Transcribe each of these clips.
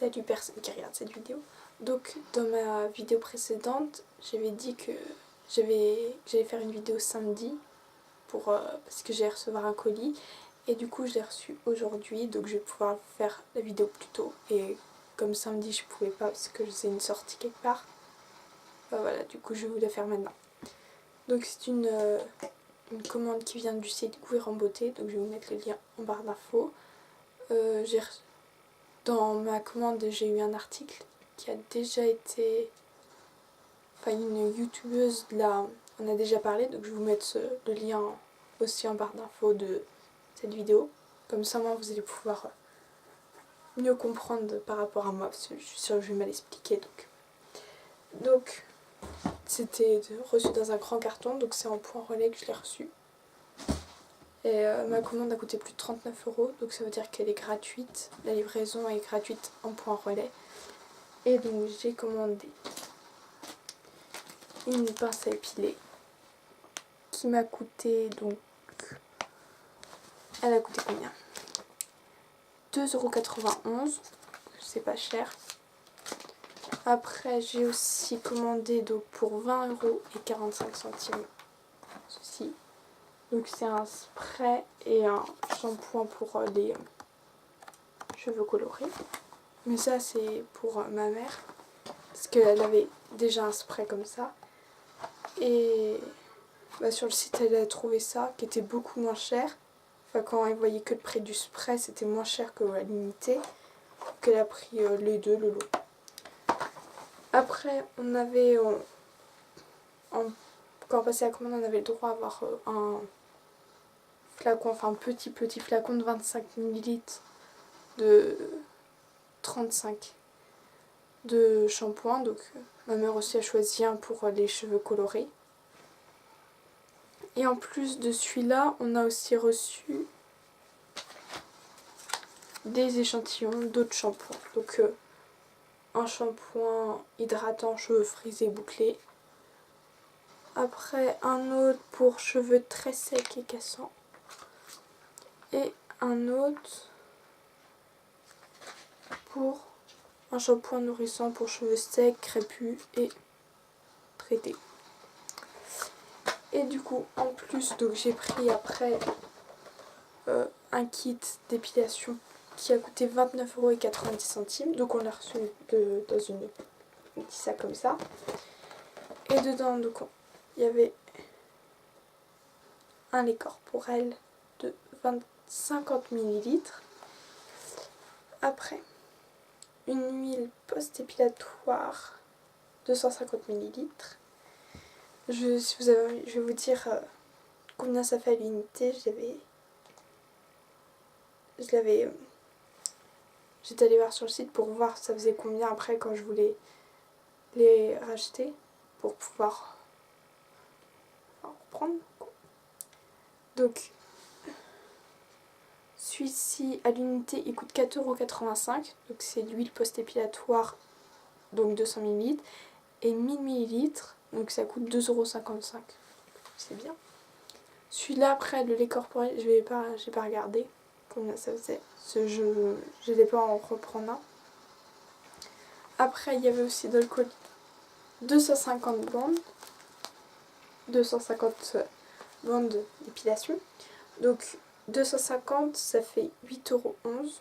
Salut personne qui regarde cette vidéo. Donc dans ma vidéo précédente, j'avais dit que j'allais faire une vidéo samedi parce que j'allais recevoir un colis. Et du coup je l'ai reçu aujourd'hui, donc je vais pouvoir faire la vidéo plus tôt. Et comme samedi je pouvais pas parce que j'ai une sortie quelque part, bah voilà, du coup je vais vous la faire maintenant. Donc c'est une commande qui vient du site Courir en beauté, donc je vais vous mettre le lien en barre d'infos. Dans ma commande, j'ai eu un article qui a déjà été... Enfin, une youtubeuse là en a déjà parlé, donc je vais vous mettre le lien aussi en barre d'infos de cette vidéo. Comme ça, moi, vous allez pouvoir mieux comprendre par rapport à moi, parce que je suis sûre que je vais mal expliquer. Donc c'était reçu dans un grand carton, donc c'est en point relais que je l'ai reçu. Et ma commande a coûté plus de 39 €, donc ça veut dire qu'elle est gratuite. La livraison est gratuite en point relais. Et donc j'ai commandé une pince à épiler qui m'a coûté, donc elle a coûté combien? 2,91 €, c'est pas cher. Après j'ai aussi commandé donc pour 20,45 € ceci. Donc c'est un spray et un shampoing pour les cheveux colorés. Mais ça c'est pour ma mère, parce qu'elle avait déjà un spray comme ça. Et bah, sur le site elle a trouvé ça qui était beaucoup moins cher. Enfin, quand elle voyait que le prix du spray c'était moins cher que la l'unité. Qu'elle a pris les deux, le lot. Après on avait quand on passait la commande on avait le droit à avoir un flacon, enfin un petit flacon de 25 ml de 35 de shampoing. Donc ma mère aussi a choisi un pour les cheveux colorés. Et en plus de celui-là, on a aussi reçu des échantillons d'autres shampoings. Donc un shampoing hydratant cheveux frisés bouclés. Après un autre pour cheveux très secs et cassants. Et un autre pour un shampoing nourrissant pour cheveux secs, crépus et traités. Et du coup, en plus, donc j'ai pris après un kit d'épilation qui a coûté 29,90 €. Donc on l'a reçu dans un petit sac comme ça. Et dedans, donc il y avait un lait corporel de 50 ml. Après, une huile post-épilatoire de 150 ml. Je vais vous dire combien ça fait à l'unité. J'étais allée voir sur le site pour voir ça faisait combien après quand je voulais les racheter pour pouvoir en reprendre. Donc celui-ci à l'unité il coûte 4,85 €. Donc c'est l'huile post-épilatoire, donc 200 ml. Et 1000 ml, donc ça coûte 2,55 €. C'est bien. Celui-là après le lait corporel, j'ai pas regardé combien ça faisait. Je n'allais pas en reprendre un. Après il y avait aussi dans le colis 250 bandes d'épilation. Donc 250 ça fait 8,11 €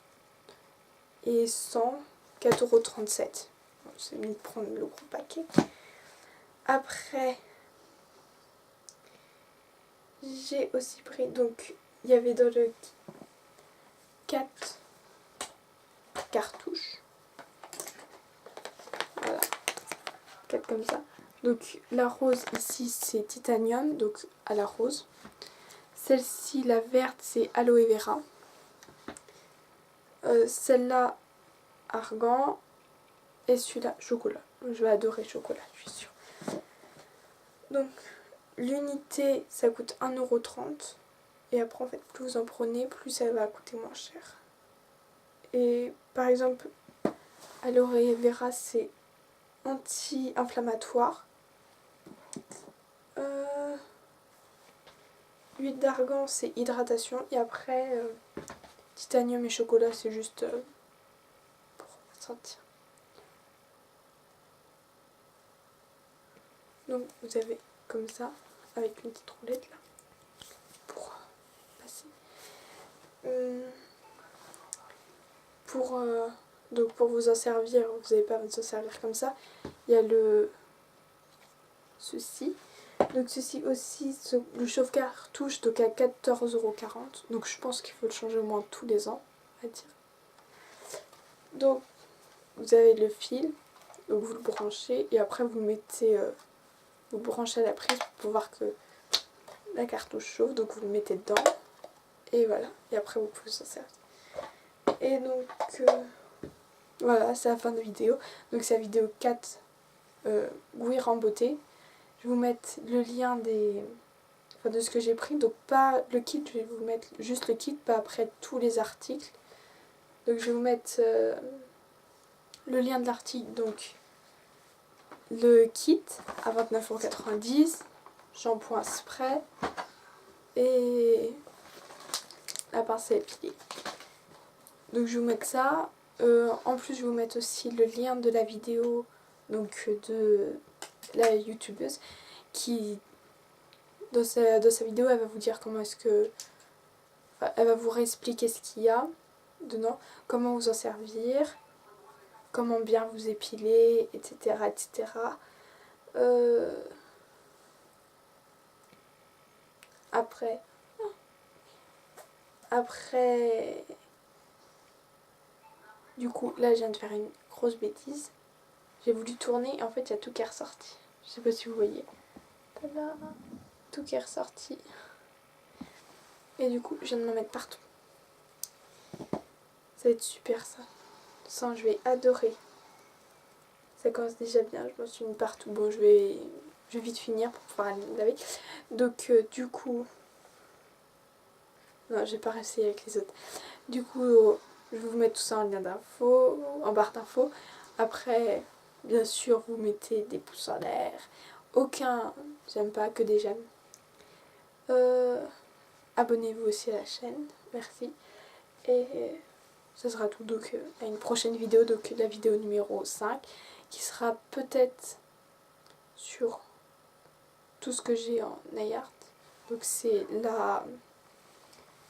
et 100 4,37 €. C'est mieux de prendre le gros paquet. Après j'ai aussi pris, donc il y avait dans le 4 cartouches. Voilà, 4 comme ça. Donc la rose ici c'est titanium, donc à la rose. Celle-ci, la verte, c'est aloe vera. Celle-là, argan. Et celui-là, chocolat. Je vais adorer chocolat, je suis sûre. Donc l'unité ça coûte 1,30 €. Et après en fait plus vous en prenez, plus ça va coûter moins cher. Et par exemple aloe vera c'est anti-inflammatoire. L'huile d'argan c'est hydratation. Et après titanium et chocolat c'est juste pour ressentir. Donc vous avez comme ça, avec une petite roulette là, pour passer. Donc pour vous en servir, vous n'avez pas à vous en servir comme ça. Il y a ceci. Donc ceci aussi, le chauffe-cartouche, donc à 14,40 €. Donc je pense qu'il faut le changer au moins tous les ans, à dire. Donc vous avez le fil, donc vous le branchez et après vous mettez, vous branchez à la prise pour pouvoir que la cartouche chauffe. Donc vous le mettez dedans et voilà. Et après vous pouvez s'en servir. Et donc voilà, c'est la fin de la vidéo. Donc c'est la vidéo 4 Gouir en beauté. Je vais vous mettre le lien de ce que j'ai pris. Donc pas le kit, je vais vous mettre juste le kit, pas après tous les articles. Donc je vais vous mettre le lien de l'article. Donc le kit à 29,90 €, shampoing spray et la pince à épiler. Donc je vais vous mettre ça. En plus je vais vous mettre aussi le lien de la vidéo donc de la youtubeuse qui dans sa vidéo elle va vous dire comment est-ce que elle va vous réexpliquer ce qu'il y a dedans, comment vous en servir, comment bien vous épiler, etc. etc. Après du coup là je viens de faire une grosse bêtise. J'ai voulu tourner et en fait il y a tout qui est ressorti. Je sais pas si vous voyez. Tada, tout qui est ressorti. Et du coup je viens de m'en mettre partout. Ça va être super ça. Ça je vais adorer. Ça commence déjà bien, je m'en suis mis partout. Bon je vais vite finir pour pouvoir aller me laver. Donc du coup... Non, j'ai pas réussi avec les autres. Du coup, je vais vous mettre tout ça en lien d'info, en barre d'infos. Après, bien sûr, vous mettez des pouces en l'air. Aucun j'aime pas, que des j'aime. Abonnez-vous aussi à la chaîne, merci. Et ça sera tout. Donc à une prochaine vidéo, donc la vidéo numéro 5, qui sera peut-être sur tout ce que j'ai en nail art. Donc c'est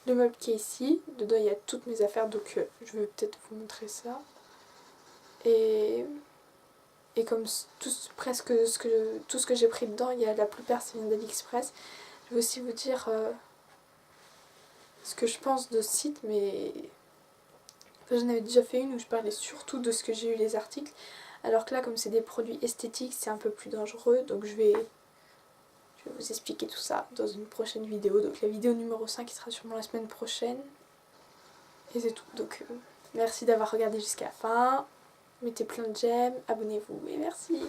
le meuble qui est ici, dedans il y a toutes mes affaires, donc je vais peut-être vous montrer ça. Et comme presque tout ce que j'ai pris dedans, il y a la plupart ça vient d'AliExpress. Je vais aussi vous dire ce que je pense de ce site, mais enfin, j'en avais déjà fait une où je parlais surtout de ce que j'ai eu les articles. Alors que là, comme c'est des produits esthétiques, c'est un peu plus dangereux, donc je vais vous expliquer tout ça dans une prochaine vidéo. Donc la vidéo numéro 5 qui sera sûrement la semaine prochaine. Et c'est tout. Donc merci d'avoir regardé jusqu'à la fin. Mettez plein de j'aime, abonnez-vous et merci.